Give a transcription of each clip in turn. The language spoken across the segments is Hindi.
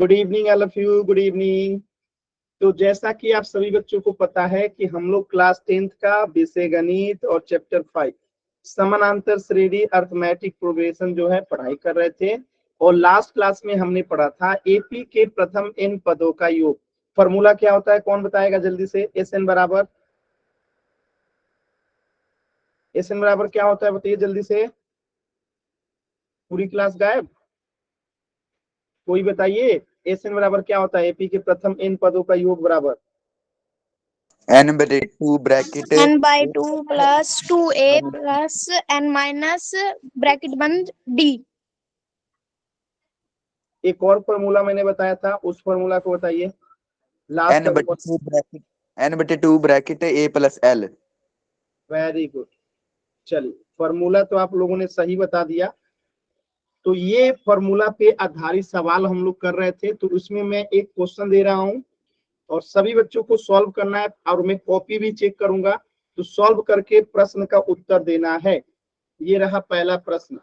Good evening all of you, good evening. तो जैसा कि आप सभी बच्चों को पता है कि हम लोग क्लास 10th का विषय गणित और चैप्टर 5 समानांतर श्रेणी अर्थमेटिक प्रोग्रेशन जो है पढ़ाई कर रहे थे। और लास्ट क्लास में हमने पढ़ा था एपी के प्रथम n पदों का योग। फॉर्मूला क्या होता है, कौन बताएगा जल्दी से? एस एन बराबर क्या होता है, बताइए जल्दी से। पूरी क्लास गायब, कोई बताइए। एस एन बराबर क्या होता है? एपी के प्रथम n पदों का योग बराबर n/2 bracket n/2 plus 2a plus n minus bracket बंद d। एक और फॉर्मूला मैंने बताया था, उस फॉर्मूला को बताइए। Last n/2 bracket a+l। Very good. चलिए, फॉर्मूला तो आप लोगों ने सही बता दिया। तो ये फॉर्मूला पे आधारित सवाल हम लोग कर रहे थे, तो उसमें मैं एक क्वेश्चन दे रहा हूं और सभी बच्चों को सॉल्व करना है और मैं कॉपी भी चेक करूंगा। तो सॉल्व करके प्रश्न का उत्तर देना है। ये रहा पहला प्रश्न,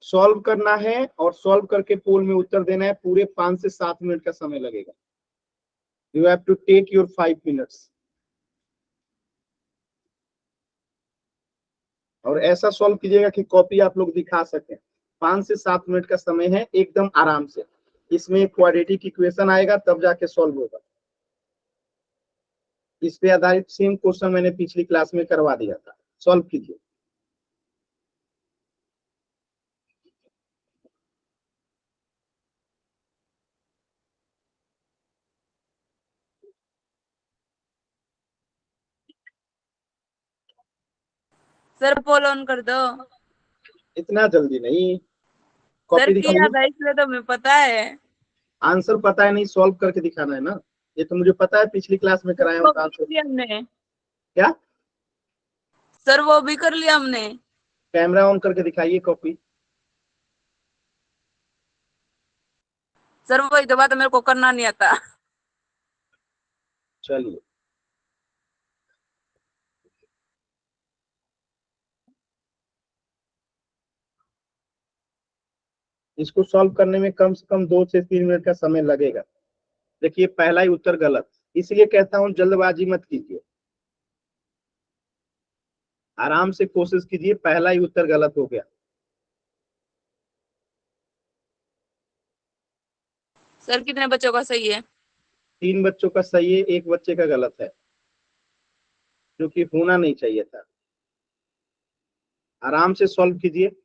सॉल्व करना है और सॉल्व करके पोल में उत्तर देना है। पूरे 5 से 7 मिनट का समय लगेगा। You have to take your 5 minutes. और ऐसा सॉल्व कीजिएगा कि कॉपी आप लोग दिखा सकें। 5 से 7 मिनट का समय है, एकदम आराम से। इसमें क्वाड्रेटिक इक्वेशन आएगा तब जाके सॉल्व होगा। इस पे आधारित सेम क्वेश्चन मैंने पिछली क्लास में करवा दिया था। सॉल्व कीजिए। सर पोल ऑन कर दो। इतना जल्दी नहीं, सर कॉपी किया दिखाइए। था इसलिए तो मैं पता है। आंसर पता है नहीं, सॉल्व करके दिखाना है ना। ये तो मुझे पता है, पिछली क्लास में कराया वो हूँ भी आंसर। कर लिया हमने। क्या? सर वो भी कर लिया हमने। कैमरा ऑन करके दिखाइए कॉपी। सर वही तो बात है, मेरे को करना नहीं आता। चलिए, इसको सॉल्व करने में कम से कम 2 से 3 मिनट का समय लगेगा। देखिए, पहला ही उत्तर गलत, इसलिए कहता हूं जल्दबाजी मत कीजिए। आराम से कोशिश कीजिए। पहला ही उत्तर गलत हो गया। सर कितने बच्चों का सही है? 3 बच्चों का सही है, 1 बच्चे का गलत है, जो कि होना नहीं चाहिए था। आराम से सॉल्व कीजिए।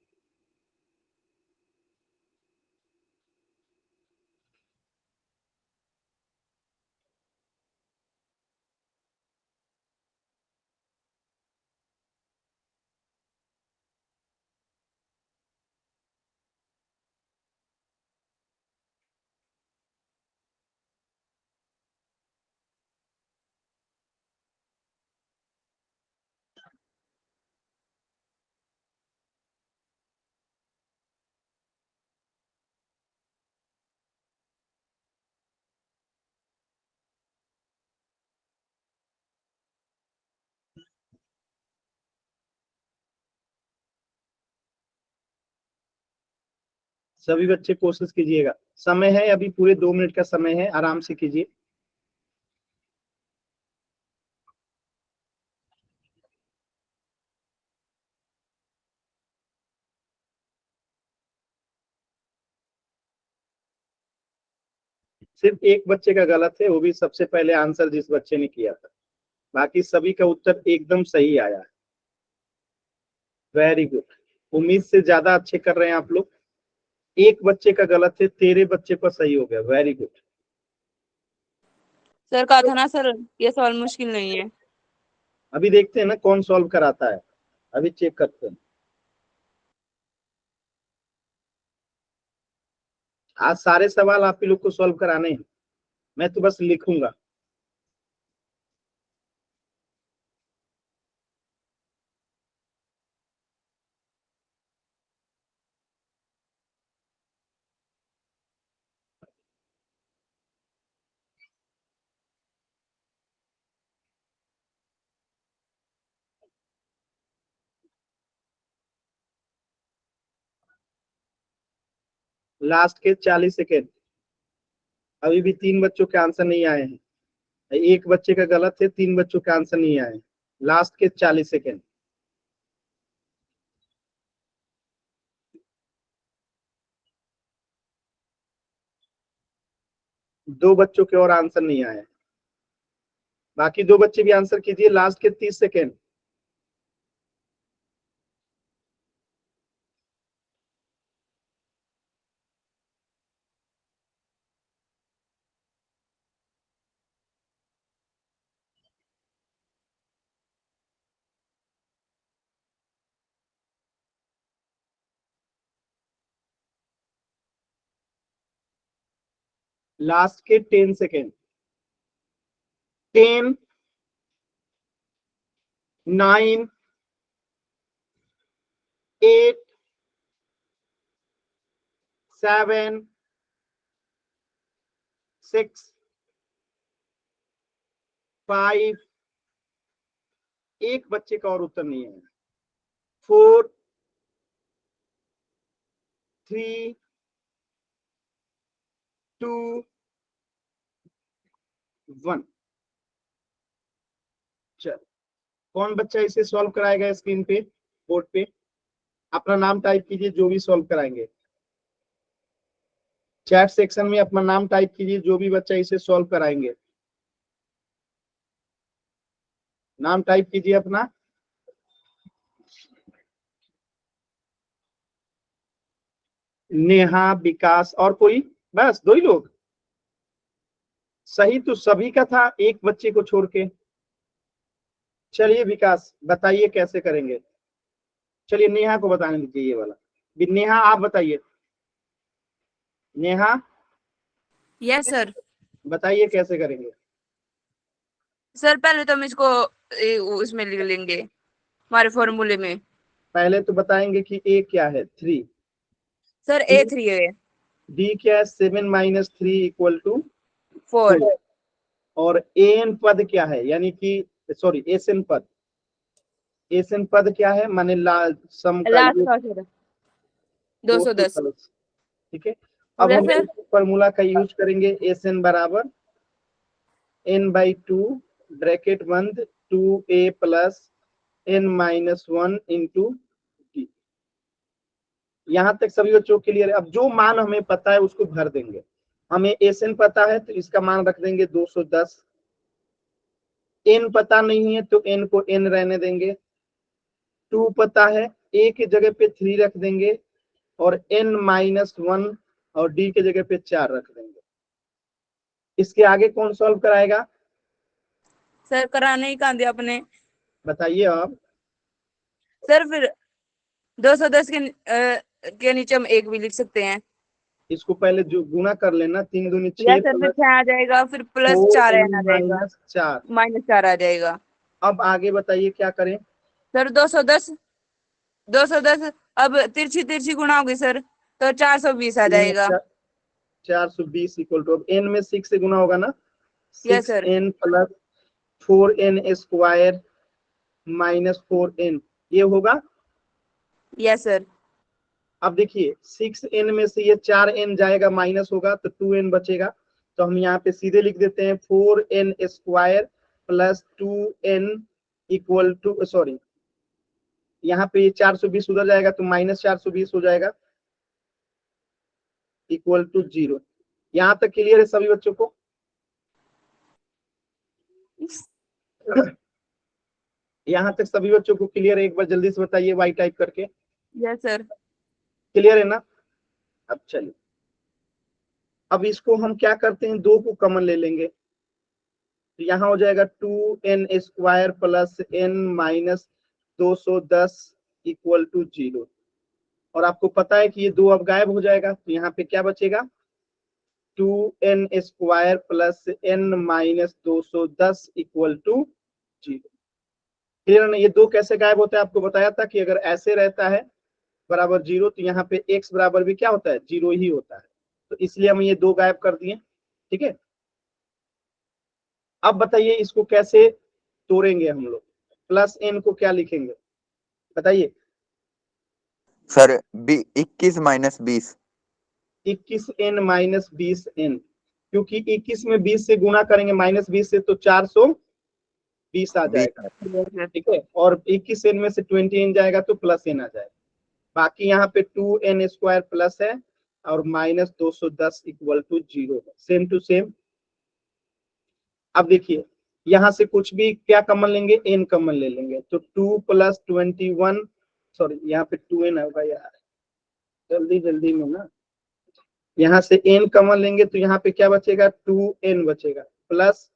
सभी बच्चे कोशिश कीजिएगा। समय है अभी, पूरे 2 मिनट का समय है, आराम से कीजिए। सिर्फ 1 बच्चे का गलत है, वो भी सबसे पहले आंसर जिस बच्चे ने किया था। बाकी सभी का उत्तर एकदम सही आया है। Very good. उम्मीद से ज्यादा अच्छे कर रहे हैं आप लोग। 1 बच्चे का गलत है, 13 बच्चे पर सही हो गया। Very good. सर कहा था ना सर, ये सवाल मुश्किल नहीं है। अभी देखते हैं ना कौन सॉल्व कराता है, अभी चेक करते हैं। आज सारे सवाल आप ही लोग को सॉल्व कराने हैं, मैं तो बस लिखूंगा। लास्ट के 40 सेकेंड। अभी भी 3 बच्चों के आंसर नहीं आए हैं, एक बच्चे का गलत है, 3 बच्चों के आंसर नहीं आए। लास्ट के 40 सेकेंड। दो बच्चों के और आंसर नहीं आए, बाकी 2 बच्चे भी आंसर कीजिए। लास्ट के 30 सेकेंड। लास्ट के 10 सेकेंड। 10, 9, 8, 7, 6, 5, एक बच्चे का और उत्तर नहीं है। 4, 3, 2, 1। चल, कौन बच्चा इसे सॉल्व कराएगा? स्क्रीन पे, बोर्ड पे अपना नाम टाइप कीजिए, जो भी सॉल्व कराएंगे। चैट सेक्शन में अपना नाम टाइप कीजिए, जो भी बच्चा इसे सॉल्व कराएंगे। नाम टाइप कीजिए अपना। नेहा, विकास, और कोई? बस 2 ही लोग। सही तो सभी का था, एक बच्चे को छोड़ के। चलिए विकास बताइए कैसे करेंगे। चलिए नेहा को बताने दीजिए ये वाला। नेहा आप बताइए। Neha yes sir. बताइए कैसे करेंगे। सर पहले तो हम इसको उसमें लिख लेंगे हमारे फॉर्मूले में। पहले तो बताएंगे कि ए क्या है, 3। सर A3 है। डी क्या है, 7 - 3 = 4। 4। और एन पद क्या है, यानी कि सॉरी एसएन पद। एसएन पद क्या है, माने सम का लास्ट ये का सर 210। 210। ठीक है, हो अब गया हम सर। फॉर्मूला का यूज करेंगे। एसएन बराबर n/2 ब्रैकेट बंद 2a + n-1 इंटू डी। यहां तक सभी बच्चों के लिए। अब जो मान हमें पता है उसको भर देंगे। हमें एसएन पता है तो इसका मान रख देंगे 210। एन पता नहीं है तो एन को एन रहने देंगे। 2 पता है, ए की जगह पे 3 रख देंगे, और n-1 और डी की जगह पे 4 रख देंगे। इसके आगे कौन सॉल्व कराएगा? सर कराने ही कहाँ दिया आपने? बताइए आप। सर फिर 210 के नीचे हम 1 भी लिख सकते हैं। इसको पहले जो गुना कर लेना, 3 दूनी या 6 सर फिर प्लस 6 आ जाएगा, फिर प्लस 4 4n आ जाएगा, - 4। -4 आ जाएगा। अब आगे बताइए क्या करें। सर 210 अब तिरछी तिरछी गुणा होगी सर, तो 420 आ जाएगा। 420 = एन में 6 से गुना होगा ना, yes sir. 6n + 4n² - 4n, ये होगा। Yes sir. अब देखिए 6n में से ये 4n जाएगा, माइनस होगा तो 2n बचेगा। तो हम यहाँ पे सीधे लिख देते हैं 4n² + 2n = सॉरी, यहाँ पे 420 उधर जाएगा तो -420 हो जाएगा, =0। यहाँ तक क्लियर है सभी बच्चों को? यहाँ तक सभी बच्चों को क्लियर है? एक बार जल्दी से बताइए वाई टाइप करके। Yes sir. क्लियर है ना? अब चलिए, अब इसको हम क्या करते हैं, 2 को कॉमन ले लेंगे। तो यहाँ हो जाएगा 2n² + n - 210 = 0। और आपको पता है कि ये 2 अब गायब हो जाएगा, तो यहाँ पे क्या बचेगा, 2n² + n - 210 = 0। क्लियर ना? ये 2 कैसे गायब होता है आपको बताया था कि अगर ऐसे रहता है बराबर 0 तो यहाँ पे x बराबर भी क्या होता है, 0 ही होता है। तो इसलिए हम ये 2 गायब कर दिए। ठीक है, अब बताइए इसको कैसे तोड़ेंगे हम लोग। प्लस n को क्या लिखेंगे बताइए। सर 21 - 20। 21n - 20n क्योंकि 21 में 20 से गुणा करेंगे, -20 से, तो 420 आ जाएगा। ठीक है, और 21 n में से 20 n जाएगा तो +n आ जाएगा। बाकी यहाँ पे 2n² प्लस है और -210 इक्वल टू 0 है, सेम टू सेम। अब देखिए यहाँ से कुछ भी क्या कॉमन लेंगे, n कॉमन ले लेंगे, तो 2 + 21, सॉरी यहाँ पे 2n होगा यार, जल्दी जल्दी में ना, यहाँ से n कॉमन लेंगे तो यहाँ पे क्या बचेगा, 2n बचेगा प्लस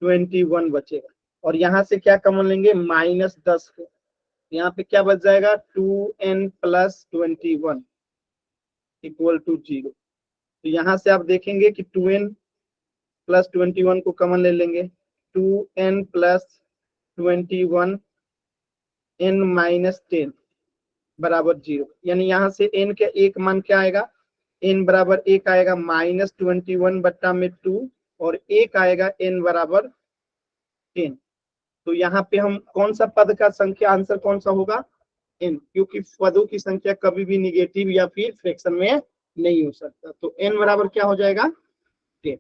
21 बचेगा, और यहाँ से क्या कॉमन लेंगे, -10 को, यहाँ पे क्या बच जाएगा, 2n + 21 इक्वल टू 0। तो यहाँ से आप देखेंगे कि 2n + 21 को कॉमन ले लेंगे, 2n + 21 n - 10 बराबर 0, यानी यहाँ से n के एक मान क्या आएगा, n बराबर 1 आएगा, -21 बट्टा में 2, और 1 आएगा n बराबर 10। तो यहाँ पे हम कौन सा पद का संख्या आंसर कौन सा होगा, n, क्योंकि पदों की संख्या कभी भी निगेटिव या फिर फ्रैक्शन में नहीं हो सकता। तो n बराबर क्या हो जाएगा, 10।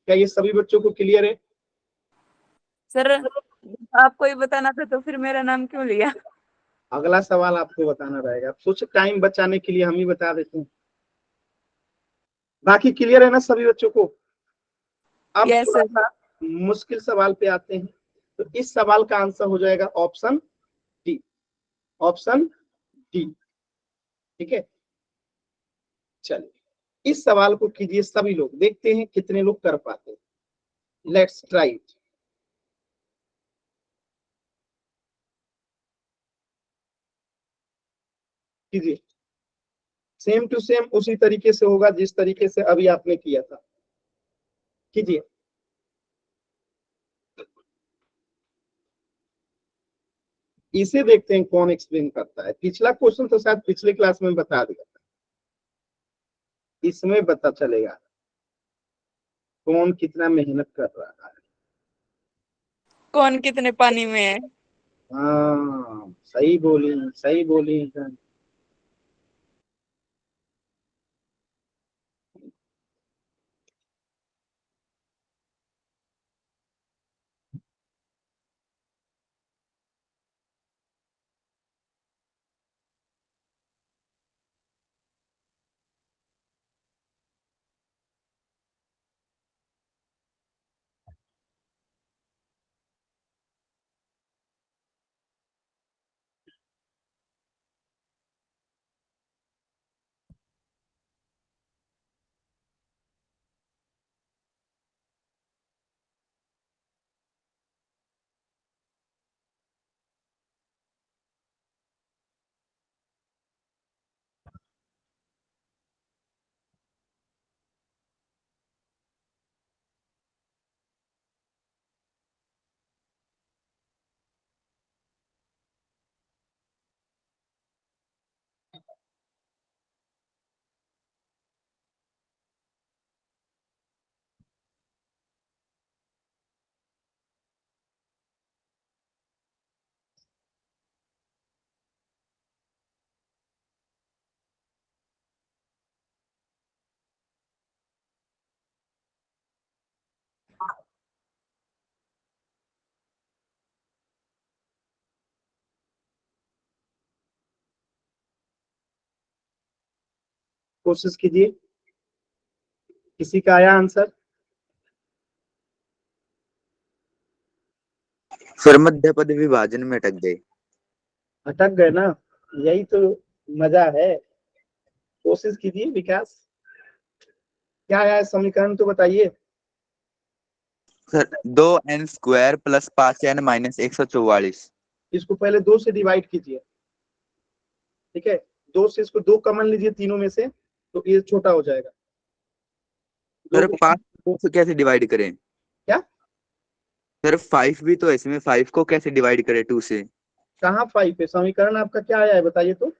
क्या ये सभी बच्चों को क्लियर है? सर आपको ही बताना था तो फिर मेरा नाम क्यों लिया? अगला सवाल आपको बताना रहेगा, कुछ टाइम बचाने के लिए हम ही बता देते हैं। बाकी क्लियर है ना सभी बच्चों को? अब Yes, थोड़ा sir. सा मुश्किल सवाल पे आते हैं। तो इस सवाल का आंसर हो जाएगा ऑप्शन डी, ऑप्शन डी। ठीक है, चलिए इस सवाल को कीजिए सभी लोग, देखते हैं कितने लोग कर पाते हैं। Let's try it. कीजिए, सेम टू सेम उसी तरीके से होगा जिस तरीके से अभी आपने किया था। कीजिए, इसे देखते हैं कौन एक्सप्लेन करता है। पिछला क्वेश्चन तो शायद पिछले क्लास में बता दिया था, इसमें पता चलेगा कौन कितना मेहनत कर रहा है। कौन कितने पानी में है? हाँ सही बोली, सही बोली। कोशिश कीजिए, किसी का आया आंसर? सर मध्य पद विभाजन में अटक गए। अटक गए ना, यही तो मजा है। कोशिश कीजिए विकास, क्या आया है समीकरण तो बताइए। Sir 2n² + 5n - 144। इसको पहले 2 से डिवाइड कीजिए। ठीक है, 2 से इसको 2 कॉमन लीजिए तीनों में से, तो ये छोटा हो जाएगा। सर 2 5 को कैसे डिवाइड करें? क्या? सर 5 भी तो है इसमें, 5 को कैसे डिवाइड करें 2 से? कहाँ 5 है? समीकरण आपका क्या आया है बताइए तो।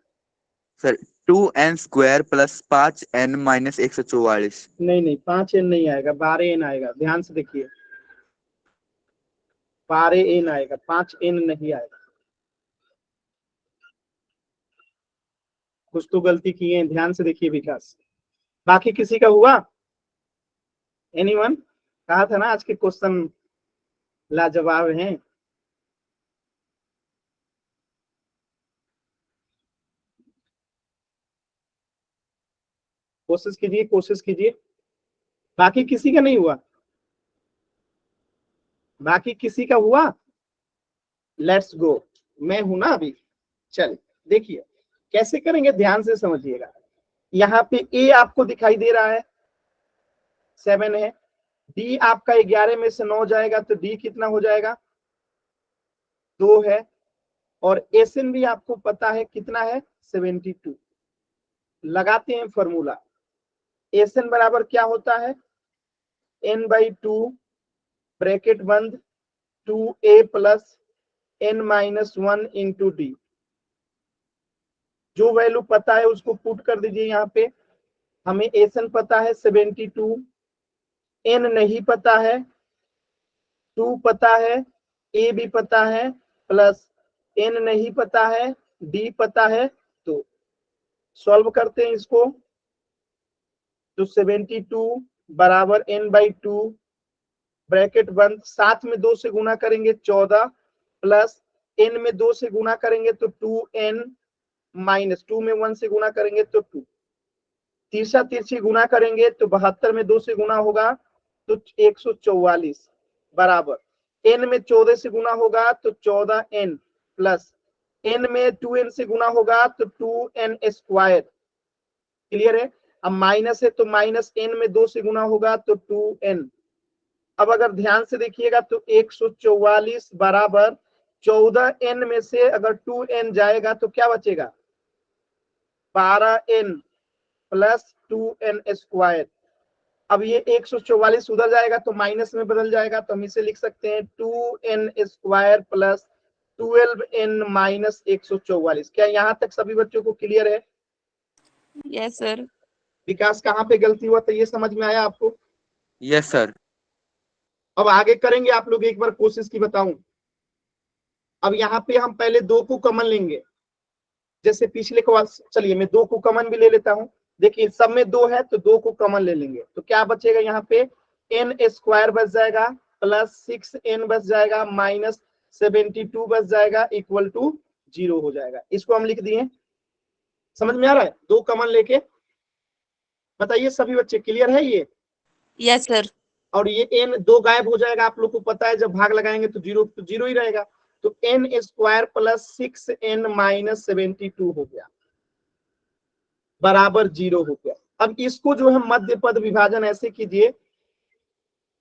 Sir 2n² + 5n - 144। नहीं नहीं, 5n नहीं आएगा, 12n आएगा। ध्यान से देखिए, 12n आएगा, 5n नहीं आएगा। कुछ तो गलती किए हैं, ध्यान से देखिए विकास। बाकी किसी का हुआ? एनीवन? कहा था ना आज के क्वेश्चन लाजवाब हैं। कोशिश कीजिए, कोशिश कीजिए। बाकी किसी का नहीं हुआ? बाकी किसी का हुआ? लेट्स गो, मैं हूं ना अभी। चलिए देखिए कैसे करेंगे, ध्यान से समझिएगा। यहाँ पे ए आपको दिखाई दे रहा है 7 है, डी आपका 11 में से 9 जाएगा तो डी कितना हो जाएगा? 2 है, और एसएन भी आपको पता है कितना है? 72। लगाते हैं फॉर्मूला। एसएन बराबर क्या होता है? n/2 ब्रैकेट बंद 2a plus n-1 into D. जो वैल्यू पता है उसको पुट कर दीजिए यहाँ पे। हमें एसएन पता है 72, n नहीं पता है, 2 पता है, a भी पता है, प्लस n नहीं पता है, d पता है। तो सॉल्व करते हैं इसको। तो 72 बराबर n/2 ब्रैकेट बंद, 7 में 2 से गुना करेंगे 14, प्लस n में 2 से गुना करेंगे तो 2n, माइनस 2 में 1 से गुना करेंगे तो 2। तीसरा तिरछी गुना करेंगे तो 72 में 2 से गुना होगा तो 144, बराबर n में 14 से गुना होगा तो 14n, प्लस n में 2n से गुना होगा तो 2n स्क्वायर। क्लियर है? अब माइनस है तो माइनस n में 2 से गुना होगा तो 2n। अब अगर ध्यान से देखिएगा तो 144 बराबर 14n में से अगर 2n जाएगा तो क्या बचेगा? 12n plus 2n square. अब ये 144 उधर जाएगा तो माइनस में बदल जाएगा, तो हम इसे लिख सकते हैं 2n square plus 12n minus 144। क्या यहाँ तक सभी बच्चों को क्लियर है? Yes sir. विकास कहाँ पे गलती हुआ था ये समझ में आया आपको? Yes sir. अब आगे करेंगे आप लोग, एक बार कोशिश की बताऊं। अब यहाँ पे हम पहले 2 को कॉमन लेंगे, जैसे पिछले को। चलिए मैं 2 को कॉमन भी ले लेता हूं। देखिए सब में 2 है तो 2 को कॉमन ले लेंगे तो क्या बचेगा? यहाँ पे n स्क्वायर बच जाएगा, प्लस 6n बच जाएगा, माइनस 72 बच जाएगा, इक्वल टू 0 हो जाएगा। इसको हम लिख दिए। समझ में आ रहा है? 2 कॉमन लेके बताइए सभी बच्चे, क्लियर है ये? Yes sir. और ये n 2 गायब हो जाएगा, आप लोग को पता है जब भाग लगाएंगे तो 0 ही रहेगा। तो n square plus 6n minus 72 हो गया, बराबर 0 हो गया। अब इसको जो है मध्य पद विभाजन ऐसे कीजिए,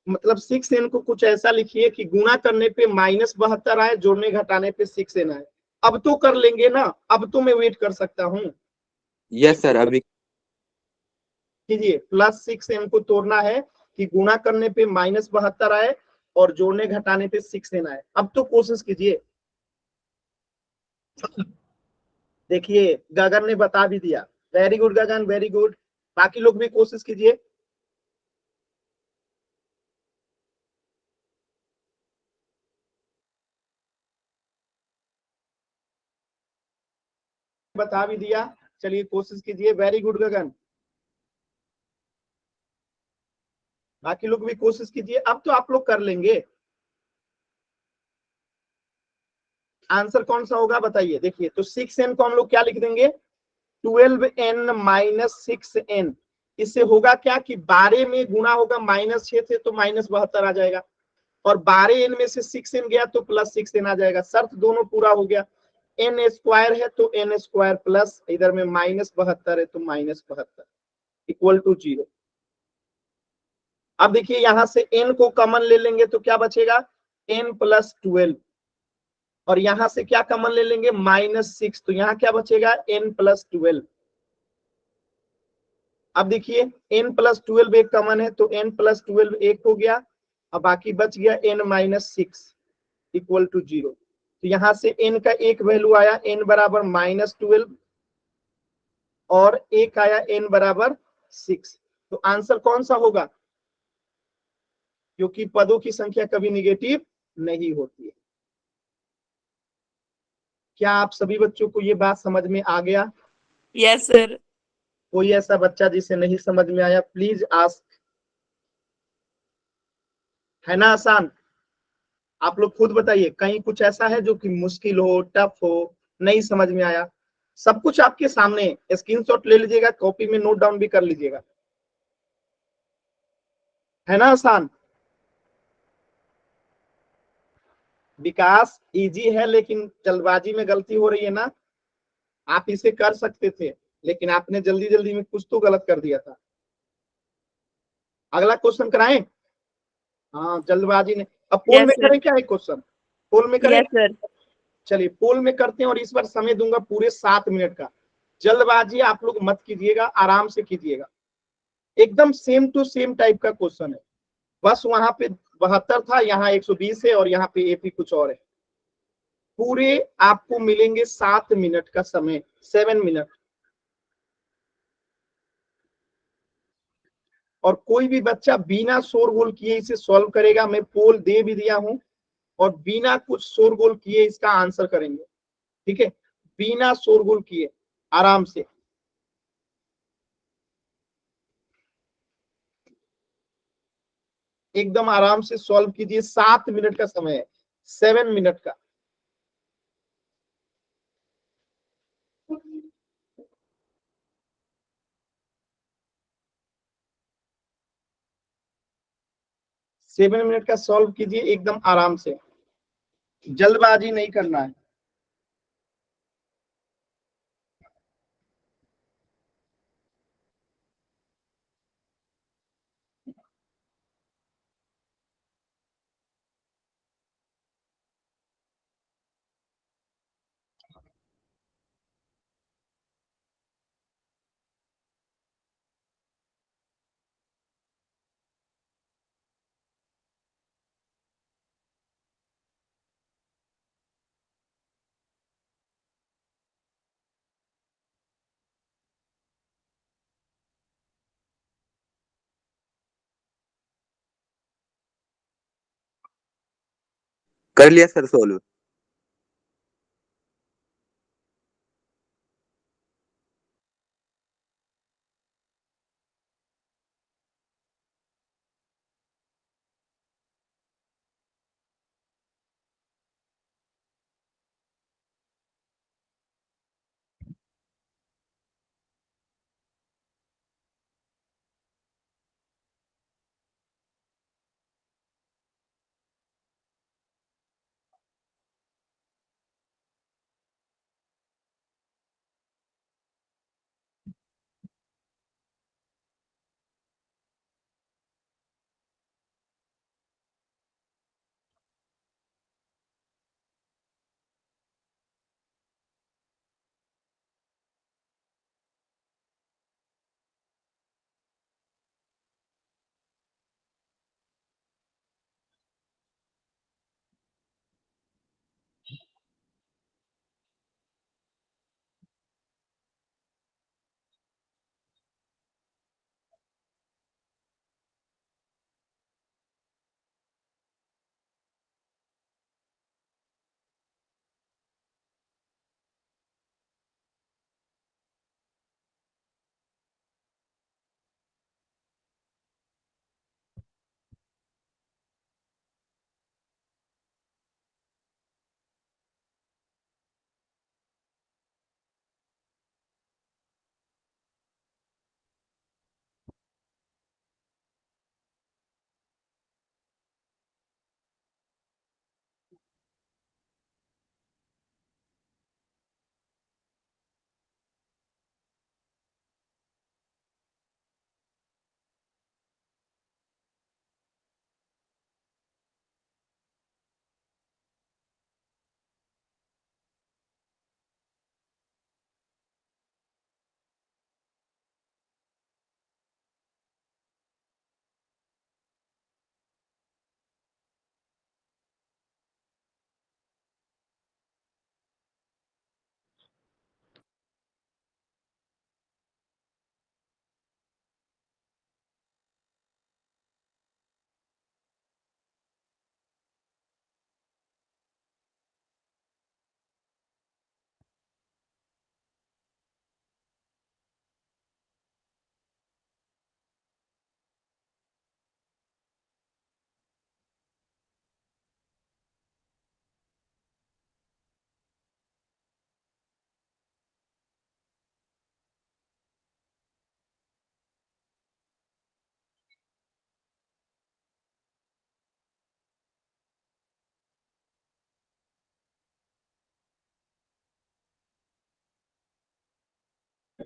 मतलब 6n को कुछ ऐसा लिखिए कि गुणा करने पे -72 आए, जोड़ने घटाने पे 6n आए। अब तो कर लेंगे ना? अब तो मैं वेट कर सकता हूँ। Yes sir. अभी कीजिए, प्लस 6n को तोड़ना है कि गुणा करने पे -72 आए और जोड़ने घटाने पे 6n आए। अब तो कोशिश कीजिए। देखिए गगन ने बता भी दिया। वेरी गुड गगन, वेरी गुड। बाकी लोग भी कोशिश कीजिए। बता भी दिया, चलिए कोशिश कीजिए। वेरी गुड गगन। बाकी लोग भी कोशिश कीजिए। अब तो आप लोग कर लेंगे। आंसर कौन सा होगा बताइए? देखिए तो 6n को हम लोग क्या लिख देंगे? 12n minus 6n। इससे होगा क्या कि 12 में गुणा होगा, -6 थे तो -72 आ जाएगा, और 12n में से 6n गया तो प्लस 6n आ जाएगा। शर्त दोनों पूरा हो गया। n स्क्वायर है तो n स्क्वायर प्लस इधर में -72 है तो -72 इक्वल टू 0। अब देखिए यहां से n को कॉमन ले लेंगे तो क्या बचेगा? n प्लस 12, और यहां से क्या कॉमन ले लेंगे? -6, तो यहाँ क्या बचेगा? n plus 12। अब देखिए n प्लस 12 एक कॉमन है तो n प्लस 12 एक हो गया, अब बाकी बच गया n माइनस 6 इक्वल टू 0। तो यहां से n का एक वैल्यू आया, n बराबर -12, और एक आया n बराबर 6। तो आंसर कौन सा होगा? क्योंकि पदों की संख्या कभी निगेटिव नहीं होती है। क्या आप सभी बच्चों को ये बात समझ में आ गया? Yes sir. कोई ऐसा बच्चा जिसे नहीं समझ में आया, प्लीज आस्क। है ना आसान? आप लोग खुद बताइए, कहीं कुछ ऐसा है जो कि मुश्किल हो, टफ हो, नहीं समझ में आया? सब कुछ आपके सामने, स्क्रीनशॉट ले लीजिएगा, कॉपी में नोट डाउन भी कर लीजिएगा। है ना आसान? विकास इजी है, लेकिन जल्दबाजी में गलती हो रही है ना। आप इसे कर सकते थे, लेकिन आपने जल्दी जल्दी में कुछ तो गलत कर दिया था। अगला क्वेश्चन कराएं? हाँ, जल्दबाजी ने। अब पोल यस में सर। करें क्या एक क्वेश्चन? पोल में करें? Yes sir. चलिए पोल में करते हैं, और इस बार समय दूंगा पूरे 7 मिनट का। जल्दबाजी आप लोग मत कीजिएगा, आराम से कीजिएगा। एकदम सेम टू सेम टाइप का क्वेश्चन है, बस वहां पे 72 था, यहाँ 120 है, और यहाँ पे एपी कुछ और है। पूरे आपको मिलेंगे 7 मिनट का समय, 7 मिनट। और कोई भी बच्चा बिना शोरगुल किए इसे सॉल्व करेगा। मैं पोल दे भी दिया हूं, और बिना कुछ शोरगुल किए इसका आंसर करेंगे। ठीक है, बिना शोरगुल किए, आराम से। एकदम आराम से सॉल्व कीजिए। 7 मिनट का समय है, 7 मिनट का। सेवन मिनट का सॉल्व कीजिए एकदम आराम से, जल्दबाजी नहीं करना है। कर लिया सर सोल्व।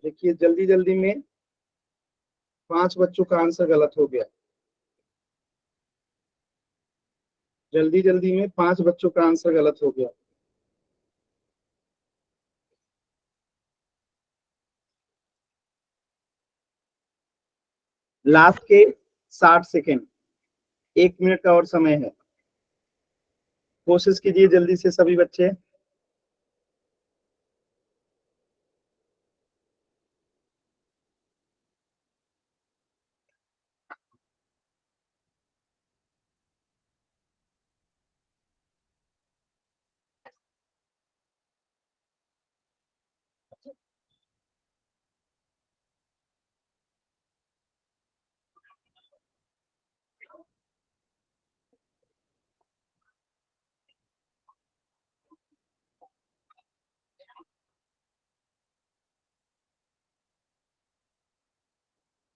देखिए जल्दी जल्दी में 5 बच्चों का आंसर गलत हो गया। जल्दी जल्दी में 5 बच्चों का आंसर गलत हो गया। लास्ट के 60 सेकेंड, 1 मिनट का और समय है। कोशिश कीजिए जल्दी से सभी बच्चे।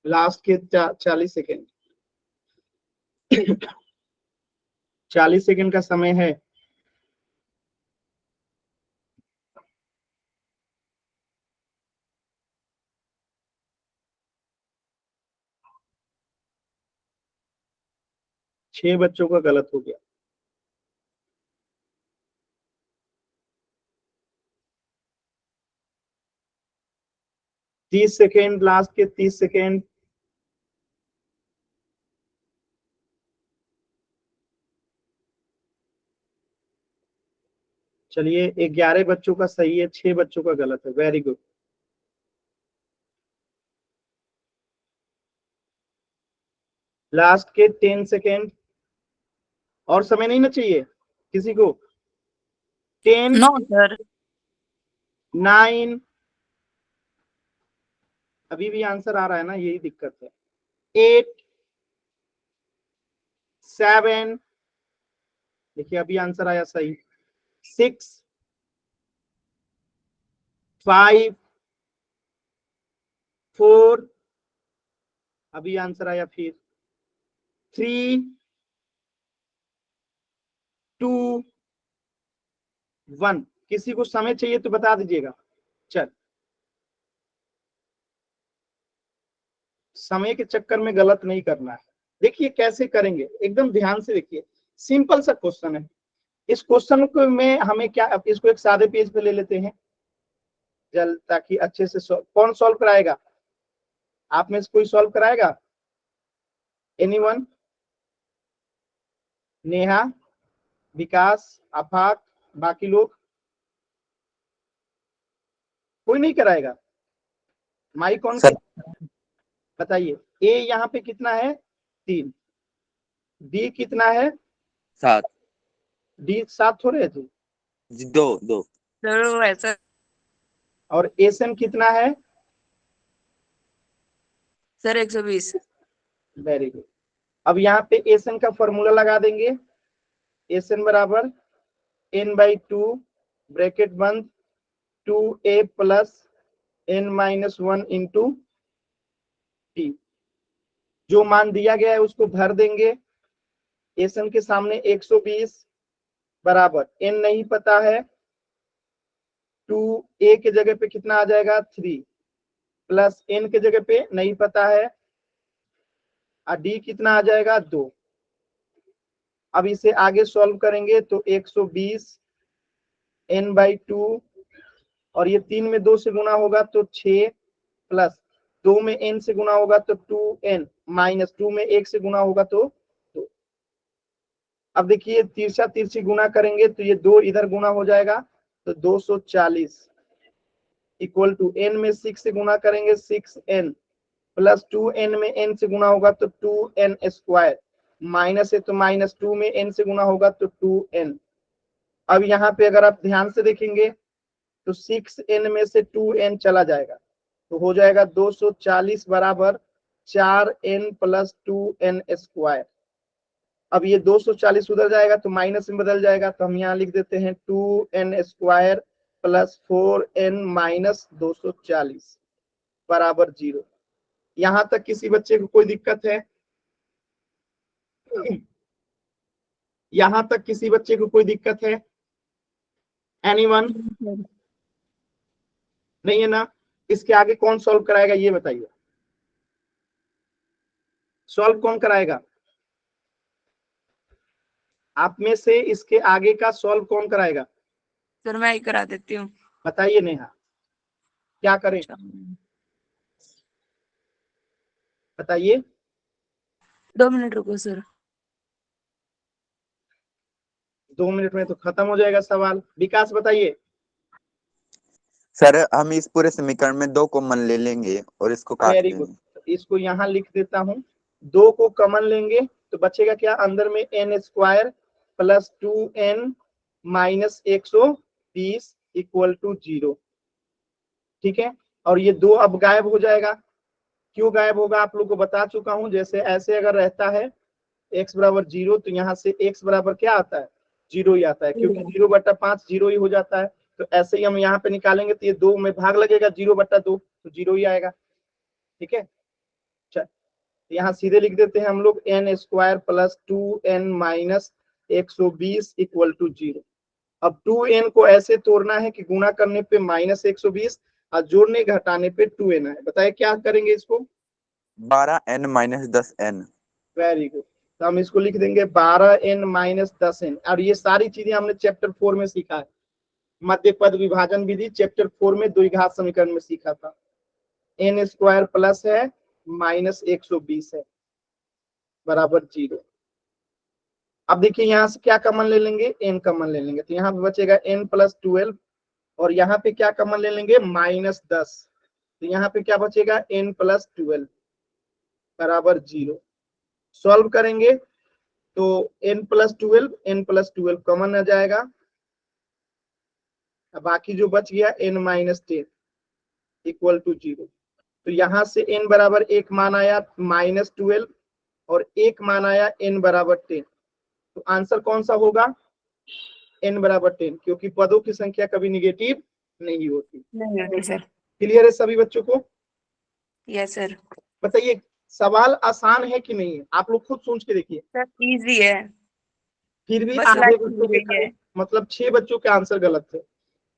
लास्ट के 40 सेकेंड, 40 सेकेंड का समय है। छह बच्चों का गलत हो गया। तीस सेकेंड, लास्ट के 30 सेकेंड। चलिए 11 बच्चों का सही है, 6 बच्चों का गलत है। Very good. लास्ट के 10 सेकेंड। और समय नहीं ना चाहिए किसी को? 10, नो सर। 9, अभी भी आंसर आ रहा है ना, यही दिक्कत है। 8, 7, देखिए अभी आंसर आया सही। 6, 5, 4, अभी आंसर आया फिर। 3, 2, 1। किसी को समय चाहिए तो बता दीजिएगा। चल, समय के चक्कर में गलत नहीं करना है। देखिए कैसे करेंगे, एकदम ध्यान से देखिए। सिंपल सा क्वेश्चन है। इस क्वेश्चन को में हमें क्या, इसको एक सादे पेज पे ले लेते हैं जल, ताकि अच्छे से कौन सॉल्व कराएगा? आप में से कोई सॉल्व कराएगा? एनीवन? नेहा, विकास, आफाक, बाकी लोग? कोई नहीं कराएगा? Mike on sir. बताइए। ए यहाँ पे कितना है? 3। डी कितना है? 7। डी 7 थोड़े है जी। जी 2। सर वो ऐसा। और एसएन कितना है? सर 120। Very good. अब यहाँ पे एसएन का फॉर्मूला लगा देंगे। एसएन बराबर n/2 ब्रैकेट बंद 2a plus n-1 into T. जो मान दिया गया है उसको भर देंगे। एसएन के सामने 120 बराबर n नहीं पता है, 2a के जगह पे कितना आ जाएगा? 3 प्लस n के जगह पे नहीं पता है, और डी कितना आ जाएगा? 2। अब इसे आगे सॉल्व करेंगे तो 120 n/2, और ये 3 में 2 से गुना होगा तो 6 प्लस 2 में n से गुना होगा तो 2n माइनस 2 में 1 से गुना होगा तो 2। अब देखिए तिरछा तिरछी गुना करेंगे तो ये 2 इधर गुना हो जाएगा तो 240 इक्वल टू n में 6 से गुना करेंगे 6n प्लस 2n में n से गुना होगा तो 2n स्क्वायर, माइनस है तो माइनस 2 में n से गुना होगा तो 2n। अब यहाँ पे अगर आप ध्यान से देखेंगे तो 6n में से 2n चला जाएगा तो हो जाएगा 240 बराबर 4n प्लस 2n स्क्वायर। अब ये 240 उधर जाएगा तो माइनस में बदल जाएगा, तो हम यहाँ लिख देते हैं 2n square plus 4n minus 240 बराबर 0। यहां तक किसी बच्चे को कोई दिक्कत है? यहां तक किसी बच्चे को कोई दिक्कत है? एनीवन? नहीं है ना? इसके आगे कौन सॉल्व कराएगा ये बताइए, सॉल्व कौन कराएगा आप में से, इसके आगे का सॉल्व कौन कराएगा? सर मैं ही करा देती हूँ। बताइए नेहा, क्या करें बताइए। 2 मिनट रुको सर। 2 मिनट में तो खत्म हो जाएगा सवाल। विकास बताइए। सर हम इस पूरे समीकरण में 2 कॉमन ले लेंगे और इसको काट वेरी गुड, देंगे। इसको यहाँ लिख देता हूँ, 2 को कॉमन लेंगे तो बचेगा क्या, अंदर में n square plus 2n minus 120 equal to 0। ठीक है, और ये 2 अब गायब हो जाएगा। क्यों गायब होगा आप लोग को बता चुका हूं, जैसे ऐसे अगर रहता है x बराबर 0 तो यहाँ से x बराबर क्या आता है, 0 ही आता है, क्योंकि 0/5 0 ही हो जाता है। तो ऐसे ही हम यहाँ पे निकालेंगे तो ये 2 में भाग लगेगा, 0/2 तो 0 ही आएगा। ठीक है, चल यहाँ सीधे लिख देते हैं हम लोग n square plus 2n minus 120 equal to 0। अब 2n को ऐसे तोड़ना है कि गुणा करने पे -120 और जोड़ने घटाने पे 2n है। बताइए क्या करेंगे इसको? 12n minus 10n। Very good, तो हम इसको लिख देंगे 12n माइनस 10n। और ये सारी चीजें हमने चैप्टर 4 में सीखा है, मध्य पद विभाजन विधि चैप्टर 4 में द्विघात समीकरण में सीखा था। n स्क्वायर प्लस है माइनस 120 है बराबर 0। अब देखिए यहाँ से क्या कॉमन ले लेंगे, n कॉमन ले लेंगे तो यहाँ पे बचेगा n प्लस 12 और यहाँ पे क्या कॉमन ले लेंगे -10, तो यहाँ पे क्या बचेगा n प्लस 12 बराबर 0। सॉल्व करेंगे तो n प्लस 12 कॉमन आ जाएगा, अब बाकी जो बच गया n माइनस 10 इक्वल टू 0। तो यहाँ से n बराबर 1 मान आया -12 और 1 मान आया n बराबर 10। तो आंसर कौन सा होगा, n बराबर 10, क्योंकि पदों की संख्या कभी निगेटिव नहीं होती। नहीं होती सर। क्लियर है सभी बच्चों को? Yes sir. बताइए सवाल आसान है कि नहीं है, आप लोग खुद सोच के देखिए। सर इजी है, फिर भी बस आधे लाइट बच्चों मिल के गई है। मतलब 6 बच्चों के आंसर गलत थे,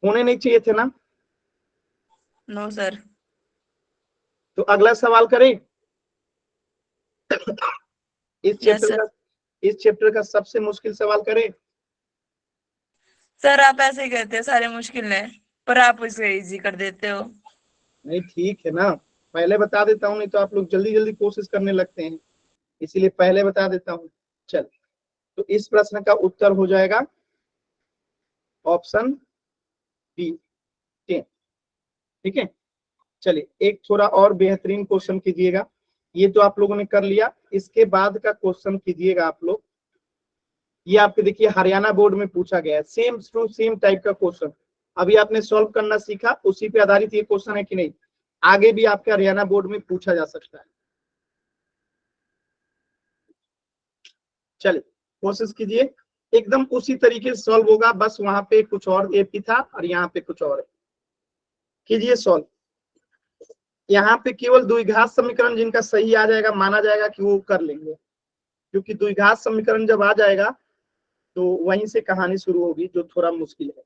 होने नहीं चाहिए थे ना। No sir. तो अगला सवाल करें। इस यस चैप्टर सर। का इस चैप्टर का सबसे मुश्किल सवाल करें। सर आप ऐसे ही कहते हैं सारे मुश्किल है, पर आप इसे इजी कर देते हो। नहीं ठीक है ना, पहले बता देता हूँ, नहीं तो आप लोग जल्दी जल्दी कोशिश करने लगते हैं, इसीलिए पहले बता देता हूँ। चल, तो इस प्रश्न का उत्तर हो जाएगा ऑप्शन बी 10। ठीक है, चलिए एक थोड़ा और बेहतरीन क्वेश्चन कीजिएगा। ये तो आप लोगों ने कर लिया, इसके बाद का क्वेश्चन कीजिएगा आप लोग। ये आपके देखिए हरियाणा बोर्ड में पूछा गया है, सेम टू सेम टाइप का क्वेश्चन। अभी आपने सॉल्व करना सीखा, उसी पे आधारित ये क्वेश्चन है कि नहीं, आगे भी आपके हरियाणा बोर्ड में पूछा जा सकता है। चलिए कोशिश कीजिए, एकदम उसी तरीके से सॉल्व होगा, बस वहां पे कुछ और एपी था और यहाँ पे कुछ और है। कीजिए सॉल्व। यहाँ पे केवल द्विघात समीकरण जिनका सही आ जाएगा माना जाएगा कि वो कर लेंगे, क्योंकि द्विघात समीकरण जब आ जाएगा तो वहीं से कहानी शुरू होगी जो थोड़ा मुश्किल है।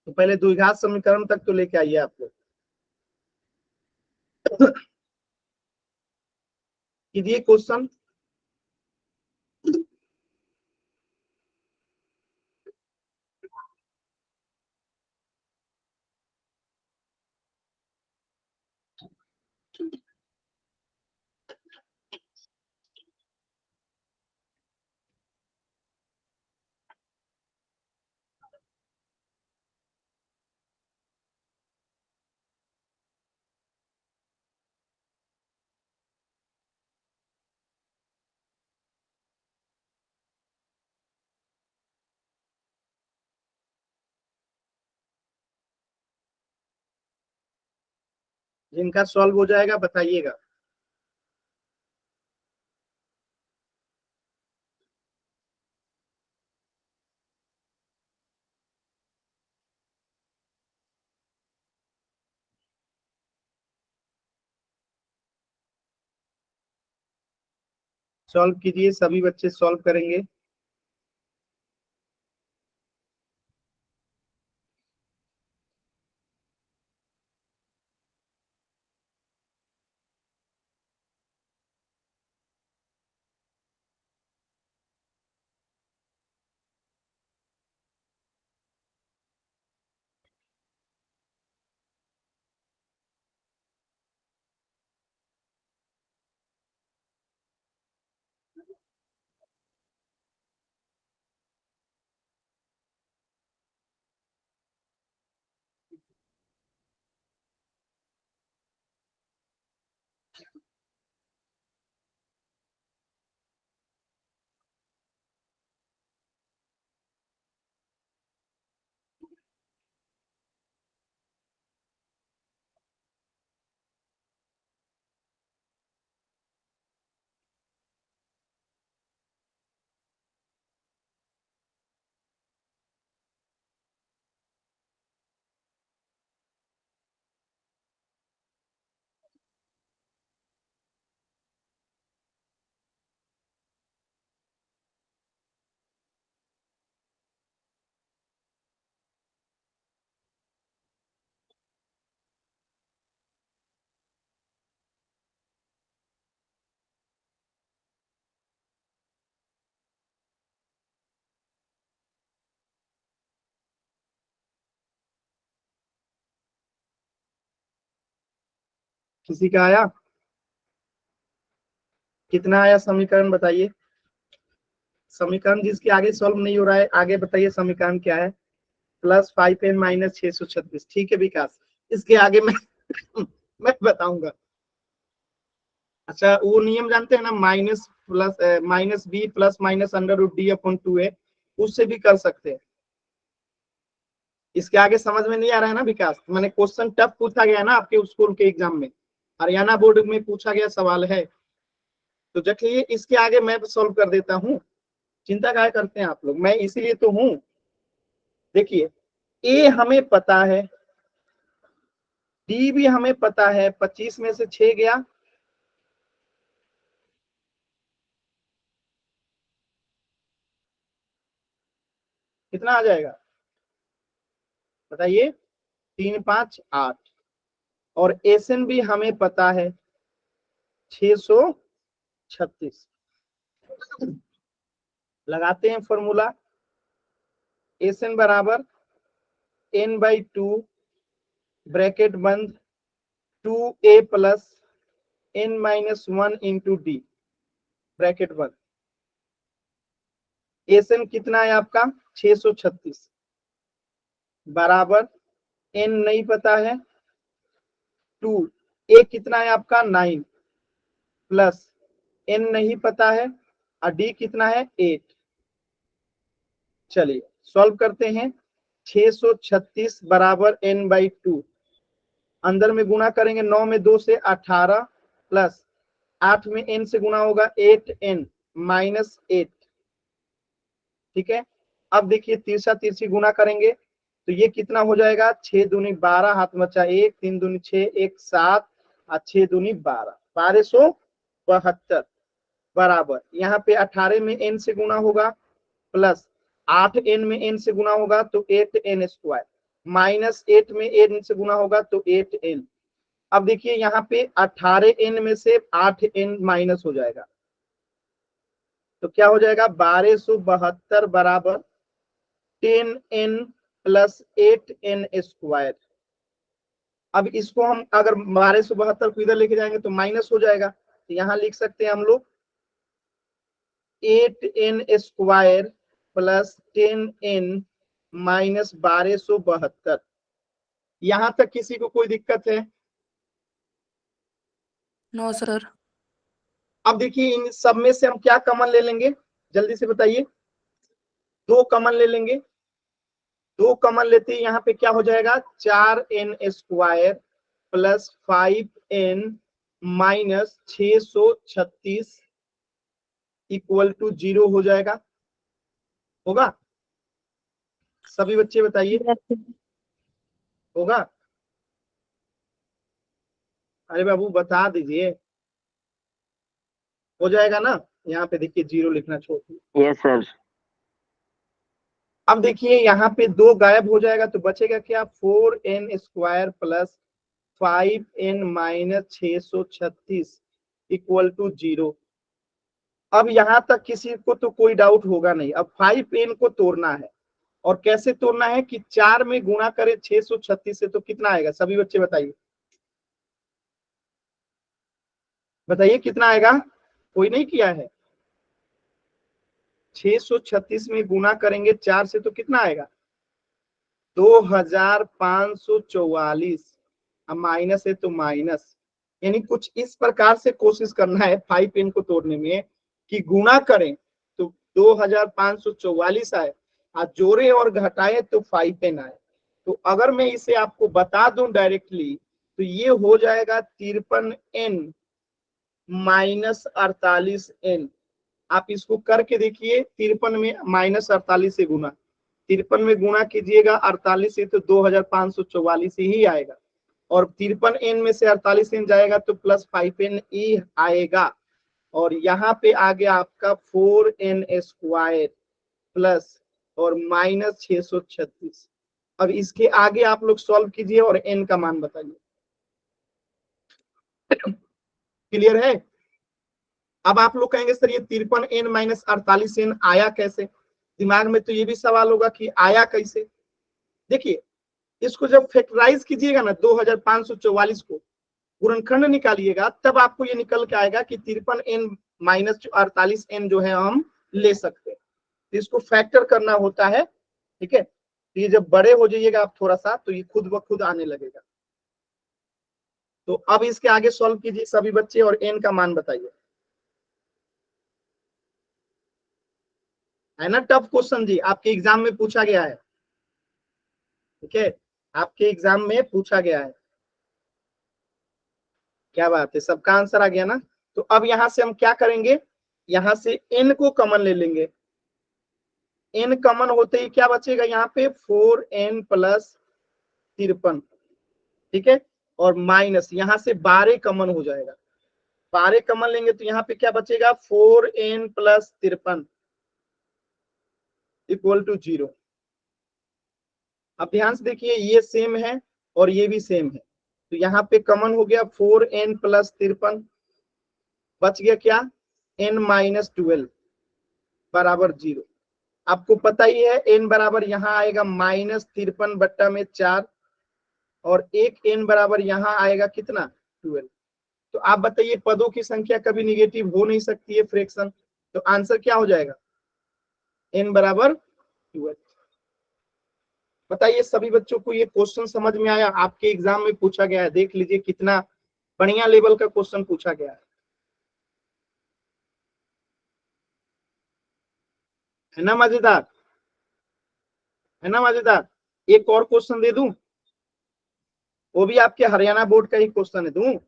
तो पहले द्विघात समीकरण तक तो लेके आइए आप लोग। कीजिए क्वेश्चन। जिनका सॉल्व हो जाएगा बताइएगा। सॉल्व कीजिए, सभी बच्चे सॉल्व करेंगे। किसी का आया? कितना आया समीकरण बताइए। समीकरण जिसके आगे सॉल्व नहीं हो रहा है आगे बताइए समीकरण क्या है। +5n - 636। ठीक है विकास, इसके आगे मैं मैं बताऊंगा। अच्छा वो नियम जानते हैं ना, -b + -√d/2a, उससे भी कर सकते हैं। इसके आगे समझ में नहीं आ रहा है ना विकास? मैंने क्वेश्चन टफ पूछा गया ना आपके स्कूल के एग्जाम में, हरियाणा बोर्ड में पूछा गया सवाल है, तो देखिए इसके आगे मैं सॉल्व कर देता हूँ। चिंता क्या करते हैं आप लोग, मैं इसीलिए तो हूं। देखिए ए हमें पता है, डी भी हमें पता है, 25 में से 6 गया, कितना आ जाएगा बताइए? 3 5 8। और एसएन भी हमें पता है 636। लगाते हैं फॉर्मूला। एसएन बराबर n/2 ब्रैकेट बंद 2a + n - 1 × d ब्रैकेट बंद। एसएन कितना है आपका? 636 बराबर n नहीं पता है 2, a कितना है आपका 9 प्लस n नहीं पता है और d कितना है 8। चलिए सॉल्व करते हैं। 636 बराबर n/2, अंदर में गुणा करेंगे 9 में 2 से 18 प्लस 8 में n से गुणा होगा 8n - 8। ठीक है, अब देखिए तिरछा तिरछी गुणा करेंगे तो ये कितना हो जाएगा? 6 दूनी 12, हाथ में बचा 1, 3 दूनी 6, 1 7 और 6 दूनी 12, 1272 बराबर यहाँ पे 18 में n से गुणा होगा प्लस 8n में n से गुणा होगा तो 8n² माइनस 8 में n से गुणा होगा तो 8n। अब देखिए यहाँ पे 18n में से 8n माइनस हो जाएगा तो क्या हो जाएगा? 1272 बराबर 10n + 8n²। अब इसको हम अगर 1272 को इधर लेके जाएंगे तो माइनस हो जाएगा, तो यहाँ लिख सकते हैं हम लोग 8n² + 10n - 1272। यहां तक किसी को कोई दिक्कत है? No sir. अब देखिए इन सब में से हम क्या कॉमन ले लेंगे, जल्दी से बताइए। 2 कॉमन ले लेंगे, 2 कॉमन लेते हैं, यहाँ पे क्या हो जाएगा? 4n² + 5n - 636 = 0 हो जाएगा। होगा? सभी बच्चे बताइए, होगा? अरे बाबू बता दीजिए, हो जाएगा ना? यहाँ पे देखिए 0 लिखना छोड़ दीजिए। Yes sir. अब देखिए यहाँ पे 2 गायब हो जाएगा तो बचेगा क्या? 4n² + 5n - 636 = 0। अब यहां तक किसी को तो कोई डाउट होगा नहीं। अब 5n को तोड़ना है, और कैसे तोड़ना है कि 4 में गुणा करें 636 से तो कितना आएगा? सभी बच्चे बताइए, बताइए कितना आएगा? कोई नहीं किया है? 636 में गुणा करेंगे 4 से तो कितना आएगा? 2544। अब माइनस है तो माइनस, यानी कुछ इस प्रकार से कोशिश करना है 5n को तोड़ने में कि गुणा करें तो 2544 आए, और जोड़े और घटाए तो 5n आए। तो अगर मैं इसे आपको बता दूं डायरेक्टली तो ये हो जाएगा 53n - 48n। आप इसको करके देखिए, 53 में -48 से गुना, 53 में गुणा कीजिएगा 48 से तो 2544 ही आएगा, और 53n में से 48n जाएगा तो +5n ही आएगा। और यहाँ पे आ गया आपका 4n² प्लस और -636। अब इसके आगे आप लोग सॉल्व कीजिए और n का मान बताइए। क्लियर है? अब आप लोग कहेंगे सर ये 53n - 48n आया कैसे? दिमाग में तो ये भी सवाल होगा कि आया कैसे। देखिए इसको जब फैक्टराइज कीजिएगा ना 2544 को, गुणनखंड निकालिएगा तब आपको ये निकल के आएगा कि 53n माइनस 48n जो है हम ले सकते हैं। तो इसको फैक्टर करना होता है, ठीक है। तो ये जब बड़े हो जाइएगा आप थोड़ा सा, तो ये खुद ब खुद आने लगेगा। तो अब इसके आगे सॉल्व कीजिए सभी बच्चे और n का मान बताइए। है ना टफ क्वेश्चन जी, आपके एग्जाम में पूछा गया है, ठीक है, आपके एग्जाम में पूछा गया है। क्या बात है, सबका आंसर आ गया ना। तो अब यहां से हम क्या करेंगे, यहां से n को कॉमन ले लेंगे। n कॉमन होते ही क्या बचेगा यहाँ पे 4n प्लस 53, ठीक है। और माइनस यहां से 12 कॉमन हो जाएगा, 12 कॉमन लेंगे तो यहाँ पे क्या बचेगा 4n प्लस 53 इक्वल टू 0। अब ध्यान से देखिए ये सेम है और ये भी सेम है, तो यहाँ पे कॉमन हो गया 4n प्लस 53, बच गया क्या n माइनस 12 बराबर 0। आपको पता ही है n बराबर यहाँ आएगा माइनस 53/4 और एक n बराबर यहाँ आएगा कितना 12। तो आप बताइए पदों की संख्या कभी निगेटिव हो नहीं सकती है फ्रैक्शन, तो आंसर क्या हो जाएगा n बराबर 12। बताइए सभी बच्चों को ये क्वेश्चन समझ में आया, आपके एग्जाम में पूछा गया है, देख लीजिए कितना बढ़िया लेवल का क्वेश्चन पूछा गया है ना मजेदार, है ना मजेदार। एक और क्वेश्चन दे दूं, वो भी आपके हरियाणा बोर्ड का ही क्वेश्चन है, दूं।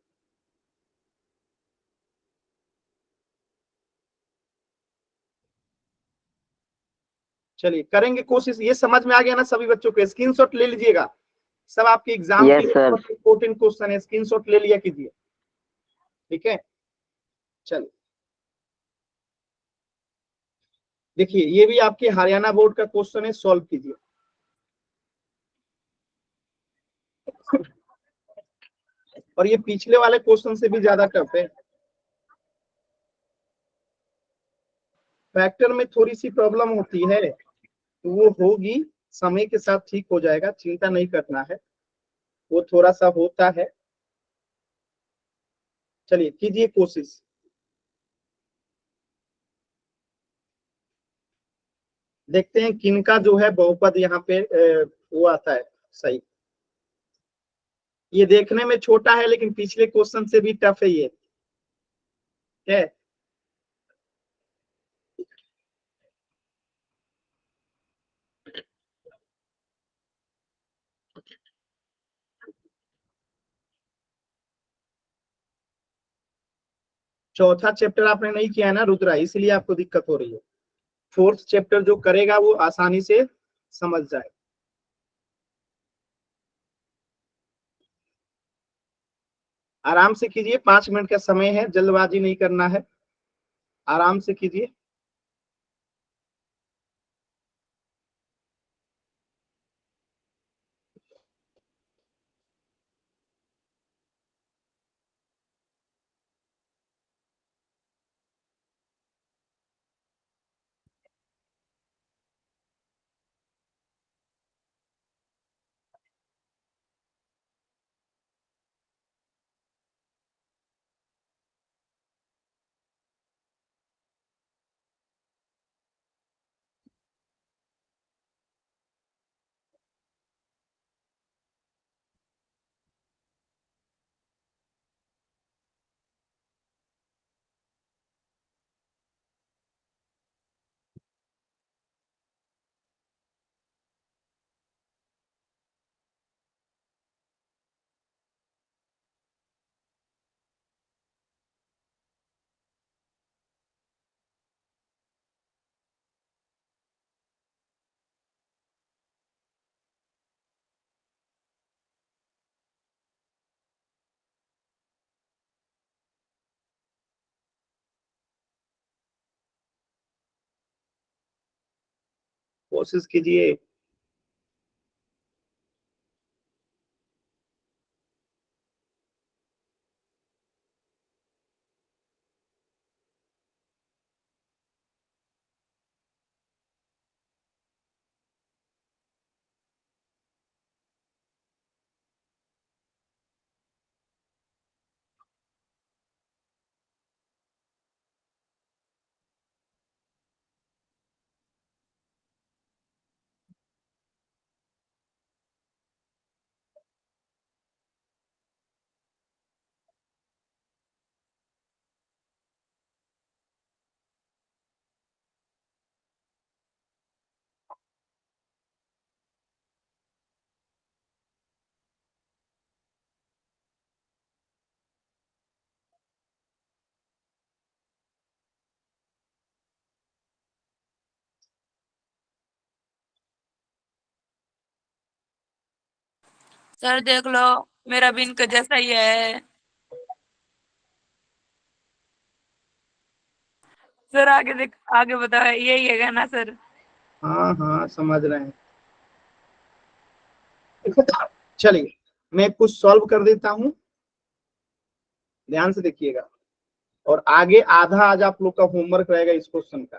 चलिए करेंगे कोशिश। ये समझ में आ गया ना सभी बच्चों को, स्क्रीनशॉट ले लीजिएगा, सब आपके एग्जाम के यस लिए सर। बहुत इंपॉर्टेंट क्वेश्चन है, स्क्रीनशॉट ले लिया कीजिए, ठीक है। चलिए देखिए ये भी आपके हरियाणा बोर्ड का क्वेश्चन है, सॉल्व कीजिए। और ये पिछले वाले क्वेश्चन से भी ज्यादा टफ है, फैक्टर में थोड़ी सी प्रॉब्लम होती है, तो वो होगी, समय के साथ ठीक हो जाएगा, चिंता नहीं करना है, वो थोड़ा सा होता है। चलिए कीजिए कोशिश। देखते हैं किनका जो है बहुपद यहाँ पे वो आता है सही। ये देखने में छोटा है लेकिन पिछले क्वेश्चन से भी टफ है ये, है। चौथा चैप्टर आपने नहीं किया है ना रुद्रा, इसलिए आपको दिक्कत हो रही है। फोर्थ चैप्टर जो करेगा वो आसानी से समझ जाए। आराम से कीजिए, 5 मिनट का समय है, जल्दबाजी नहीं करना है, आराम से कीजिए। कोशिश कीजिए। सर देख लो, मेरा भी इनका जैसा ही है। सर आगे देख, आगे बताओ, यही है ना सर? हाँ हाँ समझ रहे हैं। चलिए मैं कुछ सॉल्व कर देता हूं, ध्यान से देखिएगा। और आगे आधा आज आप लोग का होमवर्क रहेगा इस क्वेश्चन का,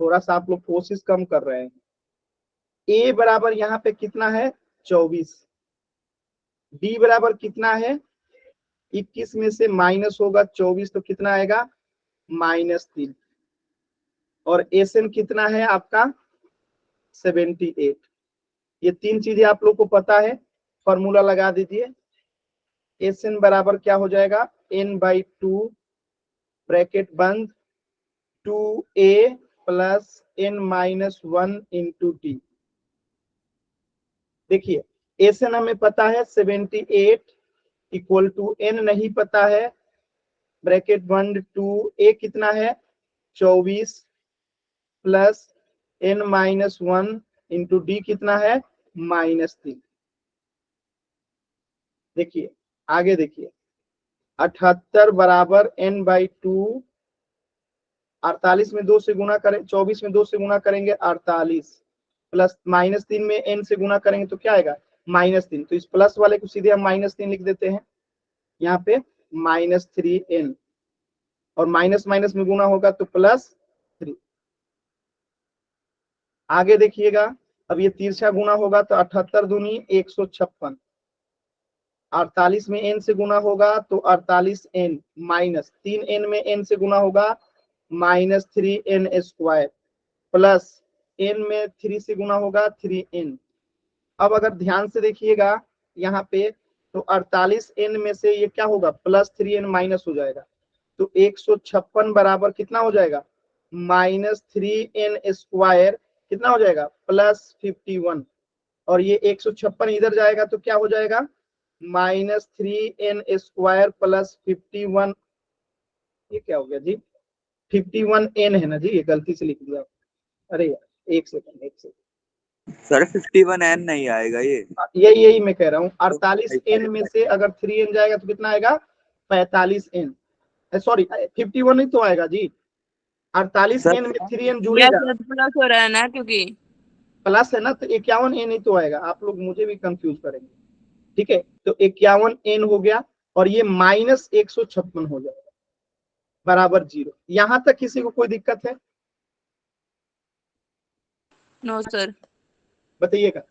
थोड़ा सा आप लोग कोशिश कम कर रहे हैं। ए बराबर यहाँ पे कितना है 24, बी बराबर कितना है 21 में से माइनस होगा 24 तो कितना आएगा -3, और एसएन कितना है आपका 78। ये तीन चीजें आप लोग को पता है, फॉर्मूला लगा दीजिए। एसएन बराबर क्या हो जाएगा n/2 ब्रैकेट बंद 2a plus n-1 into D. देखिए एसएन हमें पता है 78 इक्वल टू n नहीं पता है, ब्रैकेट बंद 2a कितना है 24 प्लस n-1 इंटू डी कितना है -3। देखिए आगे देखिए 78 बराबर n/2, 48 में 2 से गुणा करें, 24 में 2 से गुणा करेंगे 48 प्लस -3 में n से गुणा करेंगे तो क्या आएगा -3। तो इस प्लस वाले को सीधे हम -3 लिख देते हैं, यहाँ पे -3n, और माइनस माइनस में गुणा होगा तो +3। आगे देखिएगा, अब ये तिरछा गुणा होगा तो 78 दूनी 156, 48 में n से गुणा होगा तो 48n माइनस 3n में n से गुणा होगा -3n² प्लस n में 3 से गुणा होगा 3n। अब अगर ध्यान से देखिएगा यहाँ पे तो 48n में से ये क्या होगा +3n माइनस हो जाएगा, तो 156 बराबर कितना हो जाएगा -3n² कितना हो जाएगा +51, और ये 156 इधर जाएगा तो क्या हो जाएगा -3n² प्लस 51। ये क्या हो गया जी 51n है ना जी, ये गलती से लिख दिया। अरे यार एक सेकंड सर 51n नहीं आएगा ये। यही मैं कह रहा हूँ, 48n में से अगर 3n जाएगा तो कितना आएगा 45n, सॉरी 51 ही तो आएगा जी, 48n में 3n जुड़ेगा, यस प्लस हो रहा है ना, क्योंकि प्लस है ना, तो 51n ही तो आएगा। आप लोग मुझे भी कंफ्यूज करेंगे, ठीक है। तो 51n हो गया और ये -156 हो जाएगा बराबर 0। यहां तक किसी को कोई दिक्कत है नो सर। बताइएगा।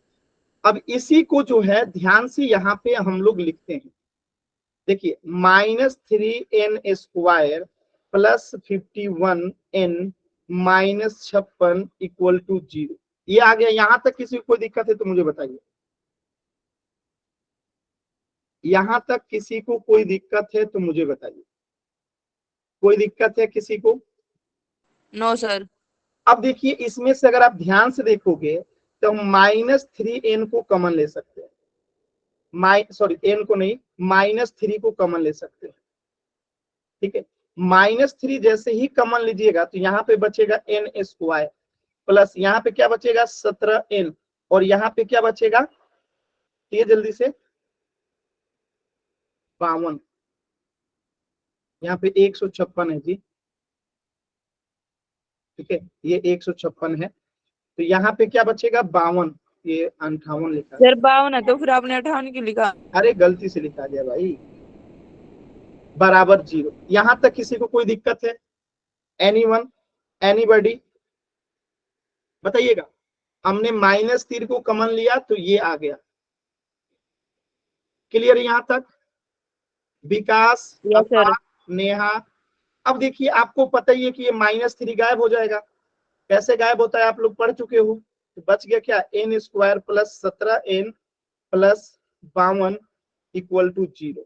अब इसी को जो है ध्यान से यहाँ पे हम लोग लिखते हैं, देखिए -3n² plus 51n -56 equal to 0। ये आ गया, यहां तक किसी को कोई दिक्कत है तो मुझे बताइए, यहां तक किसी को कोई दिक्कत है तो मुझे बताइए, कोई दिक्कत है किसी को? No sir. अब देखिए इसमें से अगर आप ध्यान से देखोगे तो -3n को कॉमन ले सकते हैं, n को नहीं -3 को कॉमन ले सकते हैं, ठीक है। -3 जैसे ही कॉमन लीजिएगा तो यहाँ पे बचेगा n² प्लस यहाँ पे क्या बचेगा 17n, और यहाँ पे क्या बचेगा ये जल्दी से 52, यहाँ पे 156 है जी, ठीक है ये 156 है, तो यहाँ पे क्या बचेगा 52, ये 58 लिखा सर 52 है तो फिर आपने 58 क्यों लिखा? अरे गलती से लिखा गया भाई, बराबर 0। यहां तक किसी को कोई दिक्कत है? एनीवन, एनीबॉडी बताइएगा। हमने -3 को कॉमन लिया तो ये आ गया, क्लियर यहां तक? विकास, यस सर। नेहा, अब देखिए आपको पता ही है कि ये -3 गायब हो जाएगा, कैसे गायब होता है आप लोग पढ़ चुके हो। तो बच गया क्या n² plus 17n plus 52 equal to 0।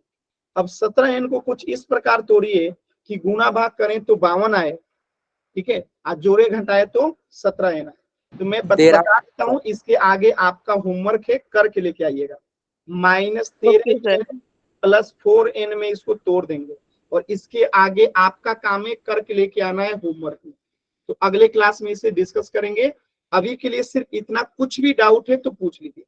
अब 17n को कुछ इस प्रकार तोड़िए कि गुना भाग करें तो 52 आए, ठीक है, आज जोड़े घटाए तो 17n आए। तो मैं बता देता हूँ, इसके आगे आपका होमवर्क है, करके लेके आइएगा। -13n प्लस 4n में इसको तोड़ देंगे, और इसके आगे आपका काम है करके लेके आना है होमवर्क में। तो अगले क्लास में इसे डिस्कस करेंगे। अभी के लिए सिर्फ इतना, कुछ भी डाउट है तो पूछ लीजिए।